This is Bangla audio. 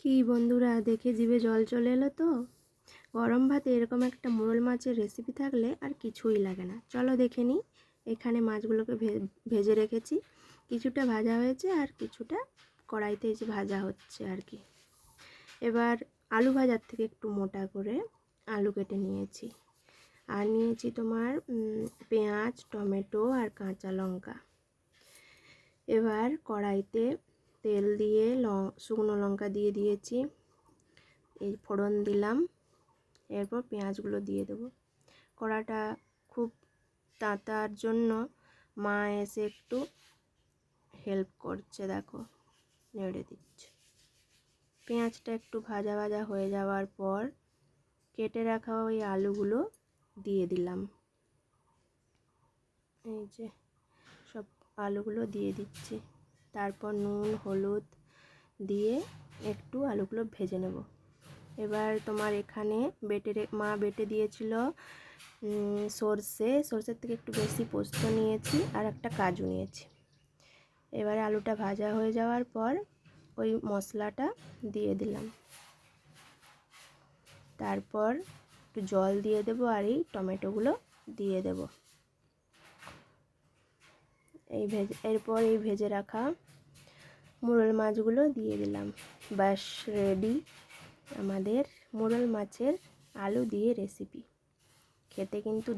কি বন্ধুরা, দেখে জিভে জল চলে এলো তো। গরম ভাতে এরকম একটা মোরল মাছের রেসিপি থাকলে আর কিছুই লাগে না। চলো দেখে নিই। এখানে মাছগুলোকে ভেজে রেখেছি, কিছুটা ভাজা হয়েছে আর কিছুটা কড়াইতে এসে ভাজা হচ্ছে আর কি। এবার আলু ভাজার থেকে একটু মোটা করে আলু কেটে নিয়েছি, আর নিয়েছি তোমার পেঁয়াজ, টমেটো আর কাঁচা লঙ্কা। এবার কড়াইতে তেল দিয়ে শুকনো লঙ্কা দিয়ে দিয়েছি, এই ফোড়ন দিলাম। এরপর পেঁয়াজগুলো দিয়ে দেবো। কড়াটা খুব তাতার জন্য মা এসে একটু হেল্প করছে, দেখো নেড়ে দিচ্ছে। পেঁয়াজটা একটু ভাজা ভাজা হয়ে যাওয়ার পর কেটে রাখা ওই আলুগুলো দিয়ে দিলাম। এই যে সব আলুগুলো দিয়ে দিচ্ছি। তারপর নুন হলুদ দিয়ে একটু আলুগুলো ভেজে নেব। এবার তোমার এখানে মা বেটে দিয়েছিল সর্ষের থেকে একটু বেশি পোস্ত নিয়েছি আর একটা কাজু নিয়েছি। এবারে আলুটা ভাজা হয়ে যাওয়ার পর ওই মশলাটা দিয়ে দিলাম। তারপর একটু জল দিয়ে দেবো আর এই টমেটোগুলো দিয়ে দেব। এরপর এই ভেজে রাখা মোরল মাছগুলো দিয়ে দিলাম। ব্যাস রেডি আমাদের মোরল মাছের আলু দিয়ে রেসিপি। খেতে কিন্তু